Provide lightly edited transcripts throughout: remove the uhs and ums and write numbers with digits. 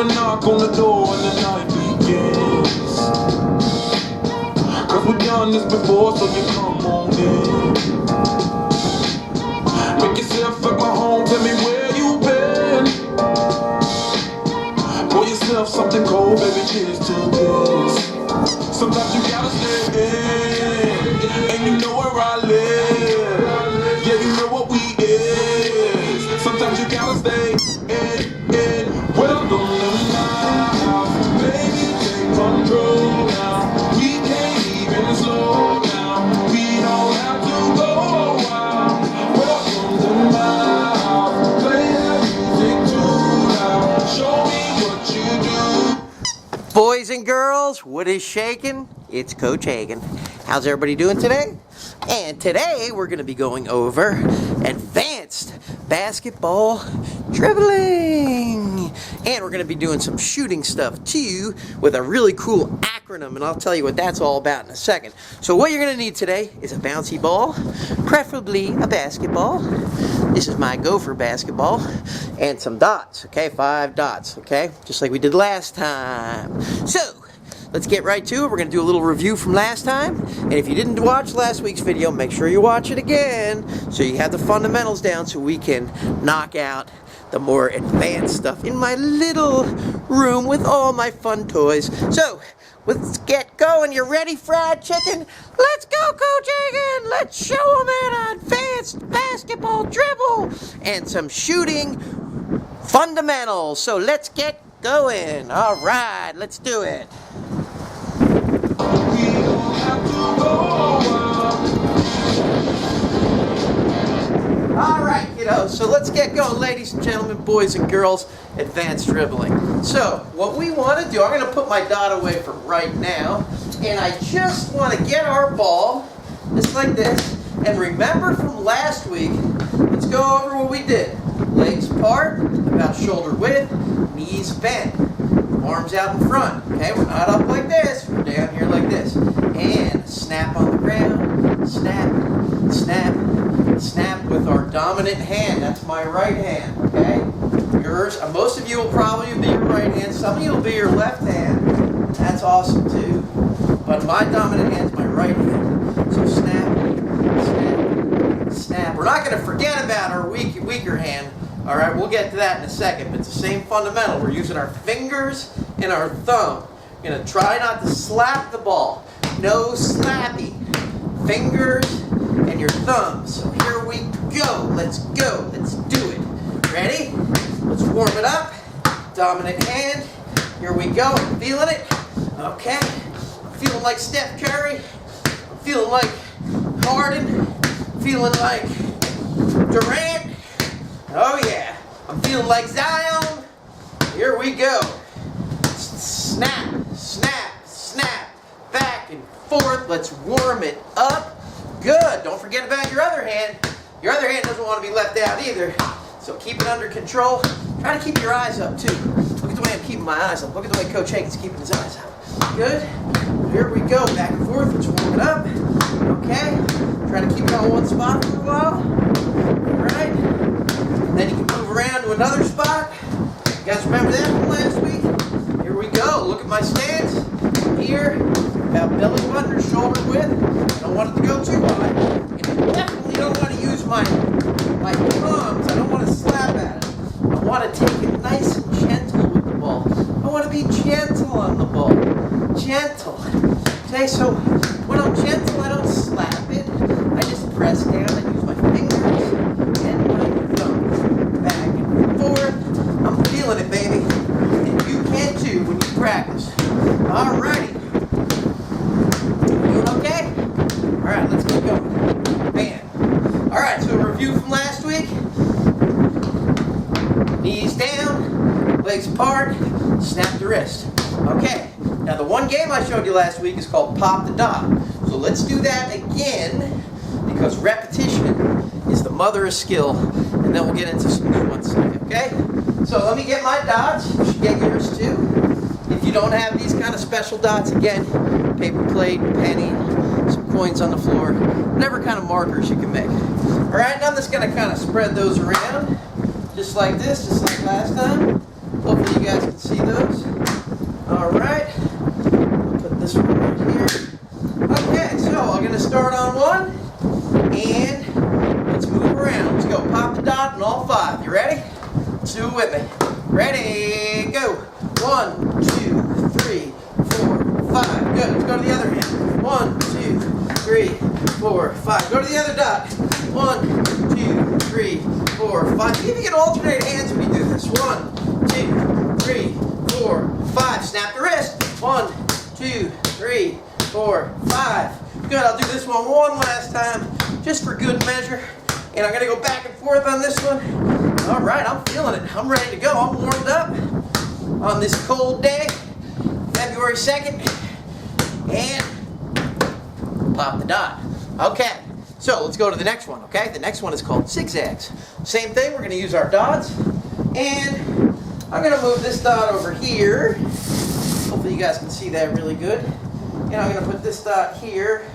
a knock on the door and the night begins. Cause we've done this before, so you come on in. Make yourself at my home, tell me where you been. Pour yourself something cold, baby, cheers to this. Sometimes you gotta stay in, and you know where I live. Yeah, you know what we is. Sometimes you gotta stay in. Welcome to my house, baby, take control now. We can't even slow down. We don't have to go a while. Welcome to my house, play that music too loud. Show me what you do. Boys and girls, what is shaking? It's Coach Hagen. How's everybody doing today? And today we're going to be going over advanced basketball dribbling. And we're going to be doing some shooting stuff too with a really cool acronym, and I'll tell you what that's all about in a second. So what you're going to need today is a bouncy ball, preferably a basketball. This is my Gopher basketball, and some dots, okay? 5 dots, okay? Just like we did last time. So, let's get right to it. We're going to do a little review from last time. And if you didn't watch last week's video, make sure you watch it again so you have the fundamentals down so we can knock out the more advanced stuff in my little room with all my fun toys. So, let's get going. You ready, fried chicken? Let's go, Coach Hagen. Let's show them an advanced basketball dribble and some shooting fundamentals. So let's get going. All right, let's do it. Alright, kiddos, so let's get going, ladies and gentlemen, boys and girls, advanced dribbling. So, what we want to do, I'm going to put my dot away for right now, and I just want to get our ball, just like this, and remember from last week, let's go over what we did. Legs apart, about shoulder width, knees bent, arms out in front, okay? We're not up like this, we're down here like this. And snap on the ground, snap, snap, snap with our dominant hand. That's my right hand, okay? Yours, most of you will probably be your right hand. Some of you will be your left hand. That's awesome too. But my dominant hand is my right hand. So snap, snap, snap. We're not going to forget about our weaker hand. All right, we'll get to that in a second. But it's the same fundamental. We're using our fingers and our thumb. We're going to try not to slap the ball. No slapping. Fingers and your thumbs. So here we go. Let's go. Let's do it. Ready? Let's warm it up. Dominant hand. Here we go. I'm feeling it. Okay. I'm feeling like Steph Curry. I'm feeling like Harden. I'm feeling like Durant. Oh yeah. I'm feeling like Zion. Here we go. Snap, snap, snap. Back and forth. Let's warm it up. Good. Don't forget about your other hand. Your other hand doesn't want to be left out either. So keep it under control. Try to keep your eyes up too. Look at the way I'm keeping my eyes up. Look at the way Coach Hagen's keeping his eyes up. Good. Here we go. Back and forth. Let's warm it up. Okay. Try to keep it on one spot for a while. Alright. Then you can move around to another spot. You guys remember that from last week? Here we go. Look at my stance. Here. About belly button or shoulder width. I don't want it to go too high. And I definitely don't want to use my palms. I don't want to slap at it. I want to take it nice and gentle with the ball. I want to be gentle on the ball. Gentle. Okay, so when I'm gentle, I don't slap it. I just press down and use my fingers and my thumb. Back and forth. I'm feeling it, baby. And you can too when you practice. Alrighty. Doing okay? Alright, let's keep going. Bam. Alright, so a review from last week. Knees down, legs apart, snap the wrist. Okay, now the one game I showed you last week is called Pop the Dot. So let's do that again because repetition is the mother of skill, and then we'll get into some new ones, okay? So let me get my dots. You should get yours too. If you don't have these kind of special dots, again, paper plate, penny, some coins on the floor, whatever kind of markers you can make. Alright, now I'm just going to kind of spread those around, just like this, just like last time. Hopefully you guys can see those. All right. I'll put this one right here. Okay, so I'm going to start on one, and let's move around. Let's go. Pop the dot on all 5. You ready? Let's do it with me. Ready, go. 1, 2, 3, 4, 5. Good. Let's go to the other hand. 1, 2, 3, 4, 5. Go to the other dot. 1, 2, 3, 4, 5. See if you can alternate hands when you do this. 1, 2, 3, 4, 5. Snap the wrist. 1, 2, 3, 4, 5. Good. I'll do this one last time, just for good measure. And I'm going to go back and forth on this one. All right, I'm feeling it. I'm ready to go. I'm warmed up on this cold day, February 2nd. And pop the dot. Okay, so let's go to the next one, okay? The next one is called zigzags. Same thing, we're going to use our dots. And I'm going to move this dot over here. Hopefully you guys can see that really good. And I'm going to put this dot here.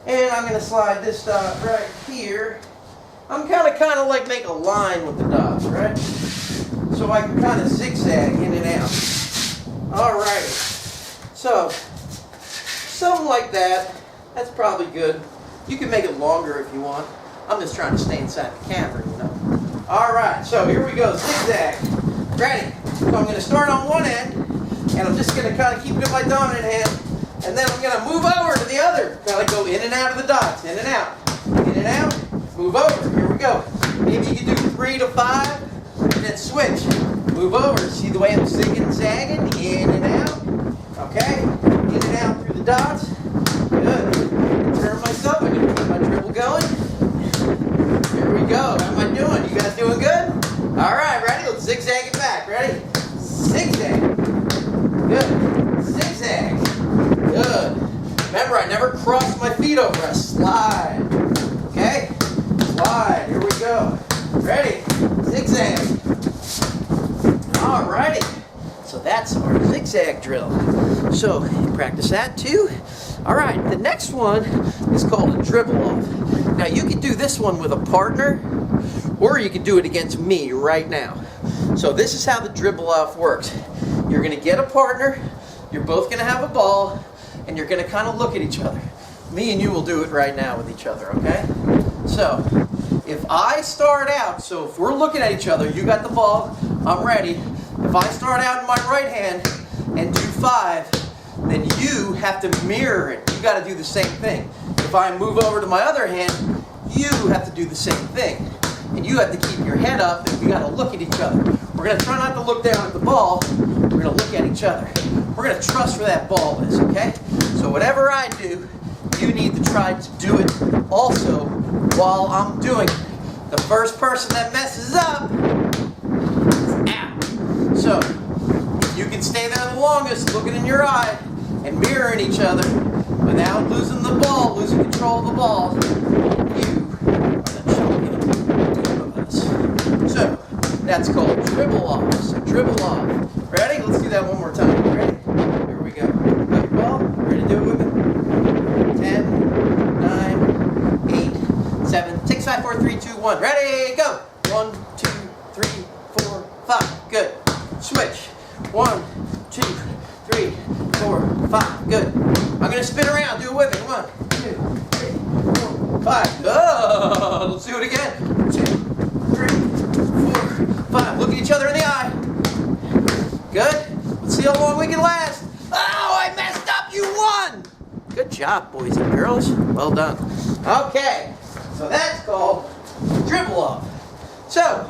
And I'm going to slide this dot right here. I'm kind of like make a line with the dots, right? So I can kind of zigzag in and out. Alrighty. So, something like that. That's probably good. You can make it longer if you want. I'm just trying to stay inside the camera, you know. Alright, so here we go. Zigzag. Ready? So I'm going to start on one end, and I'm just going to kind of keep it in my dominant hand, and then I'm going to move over to the other. Kind of go in and out of the dots. In and out. In and out. Move over. Here we go. Maybe you can do 3 to 5, and then switch. Move over. See the way I'm zigging and zagging? In and out. Okay? In and out through the dots. Good. Turn myself. I'm going to keep my dribble going. Here we go. How am I doing? You guys doing good? All right. Ready? Let's zigzag it back. Ready? Zigzag. Good. Zigzag. Good. Remember, I never cross my feet over. I slide. Okay? Slide. Here we go. Ready? Zigzag. Alrighty. So that's our zigzag drill. So practice that too. Alright, the next one is called a dribble off. Now you can do this one with a partner, or you can do it against me right now. So this is how the dribble off works. You're going to get a partner, you're both going to have a ball, and you're going to kind of look at each other. Me and you will do it right now with each other, okay? So, if I start out, so if we're looking at each other, you got the ball, I'm ready. If I start out in my right hand and do 5, then you have to mirror it. You got to do the same thing. If I move over to my other hand, you have to do the same thing. And you have to keep your head up, and we got to look at each other. We're going to try not to look down at the ball. We're going to look at each other. We're going to trust where that ball is, okay? So whatever I do, you need to try to do it also while I'm doing it. The first person that messes up is out. So, if you can stay there the longest, looking in your eye and mirroring each other without losing the ball, losing control of the ball, you are the champion of us. So, that's called dribble off. So, dribble off. Ready? Let's do that one more time. Ready? Here we go. Got your ball? Ready to do it with me? 10, 9, 8, 7, 6, 5, 4, 3, 2, 1. Ready, go. 1, 2, 3, 4, 5. Good. Switch. 1, 2, 3, 4, 5. Good. I'm going to spin around. Do it with me. 1, 2, 3, 4, 5. Oh, let's do it again. 2, 3, 4, 5. Look at each other in the eye. Good. Let's see how long we can last. Oh, I messed up. You won. Good job, boys and girls. Well done. Okay. So that's called dribble off. So,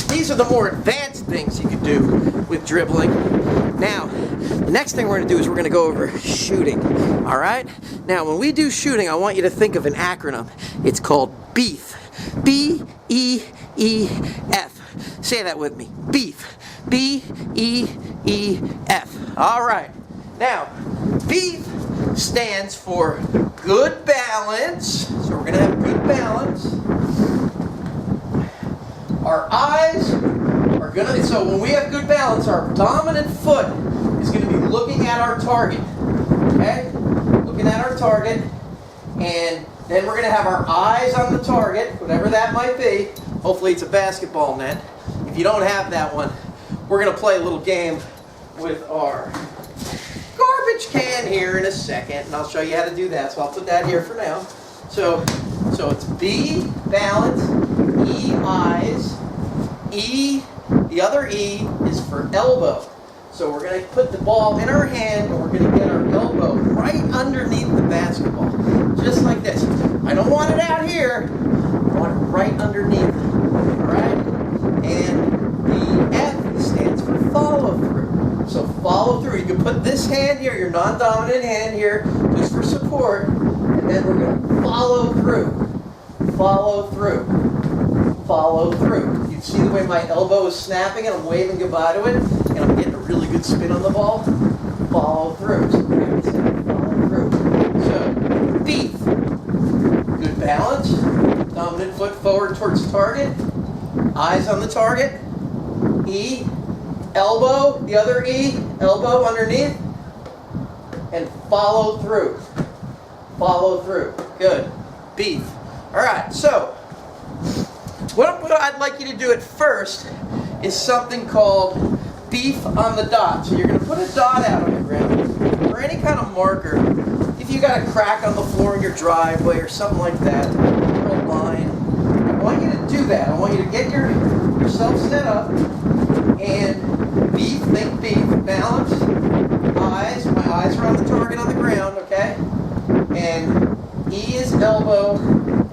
these are the more advanced things you can do with dribbling. Now, the next thing we're going to do is we're going to go over shooting. All right? Now, when we do shooting, I want you to think of an acronym. It's called BEEF. B-E-E-F. Say that with me. BEEF. B-E-E-F. All right. Now, BEEF stands for good balance. So we're going to have good balance. Our eyes are going to, so when we have good balance, our dominant foot is going to be looking at our target. Okay? Looking at our target. And then we're going to have our eyes on the target, whatever that might be. Hopefully it's a basketball net. If you don't have that one, we're going to play a little game with our garbage can here in a second, and I'll show you how to do that. So I'll put that here for now. So it's B, balance, E, eyes, E, the other E is for elbow. So we're going to put the ball in our hand, and we're going to get our elbow right underneath the basketball. Just like this. I don't want it out here. I want it right underneath. Alright? And the F stands for follow through. So follow through. You can put this hand here, your non-dominant hand here, just for support. And then we're going to follow through. Follow through. Follow through. You see the way my elbow is snapping and I'm waving goodbye to it? And I'm getting a really good spin on the ball. Follow through. So follow through. So, beef. Good balance. Dominant foot forward towards the target. Eyes on the target. E. Elbow. The other E. Elbow underneath. And follow through. Follow through. Good. Beef. Alright, so what I'd like you to do at first is something called beef on the dot. So you're going to put a dot out on the ground or any kind of marker. If you got a crack on the floor in your driveway or something like that, or a line, I want you to do that. I want you to get yourself set up and beef, think beef, balance, eyes. My eyes are on the target on the ground, okay? And E is elbow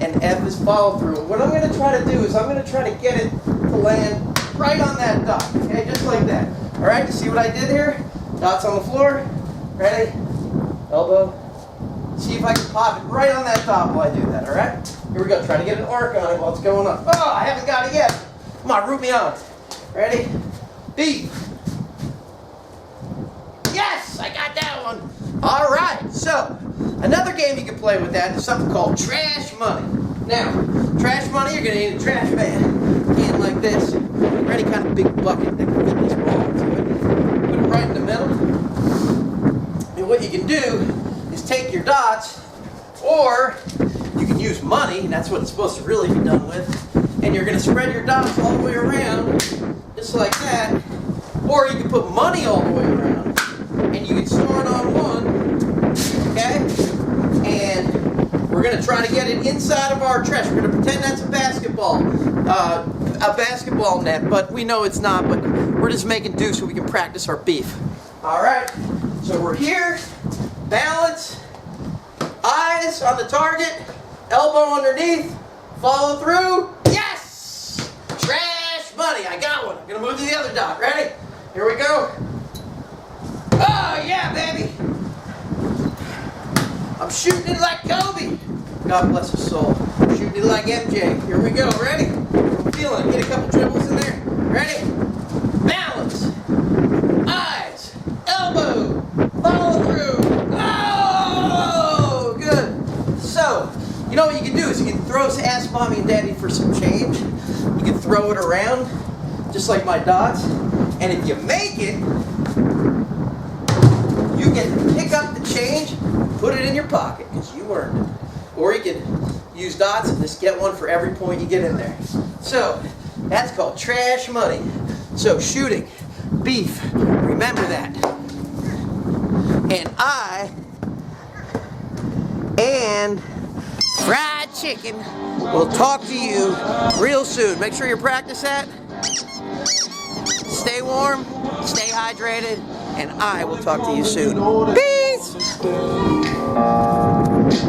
and F is follow through. What I'm going to try to do is I'm going to try to get it to land right on that dot, okay, just like that. All right, you see what I did here? Dots on the floor. Ready? Elbow. See if I can pop it right on that dot while I do that, all right? Here we go. Try to get an arc on it while it's going up. Oh, I haven't got it yet. Come on, root me on. Ready? B. Yes, I got that one. All right, so another game you can play with that is something called trash money. Now, trash money, you're going to need a trash can like this, or any kind of big bucket that can fit this ball into it. Put it right in the middle. And what you can do is take your dots, or you can use money, and that's what it's supposed to really be done with, and you're going to spread your dots all the way around, just like that, or you can put money all the way around, and you can start on one, okay, and we're going to try to get it inside of our trash. We're going to pretend that's a basketball net, but we know it's not, but we're just making do so we can practice our beef. All right, so we're here, balance, eyes on the target, elbow underneath, follow through, yes! Trash money, I got one. I'm going to move to the other dot, ready? Here we go. Oh, yeah, baby. I'm shooting it like Kobe. God bless his soul. I'm shooting it like MJ. Here we go, ready? I'm feeling it. Get a couple dribbles in there. Ready? Balance. Eyes. Elbow. Follow through. Oh, good. So, you know what you can do is you can ask mommy and daddy for some change. You can throw it around, just like my dots. And if you make it, you get to pick up the change, put it in your pocket, because you earned it. Or you can use dots and just get one for every point you get in there. So, that's called trash money. So, shooting, beef, remember that. And and fried chicken will talk to you real soon. Make sure you practice that. Stay warm, stay hydrated, and I will talk to you soon. Peace!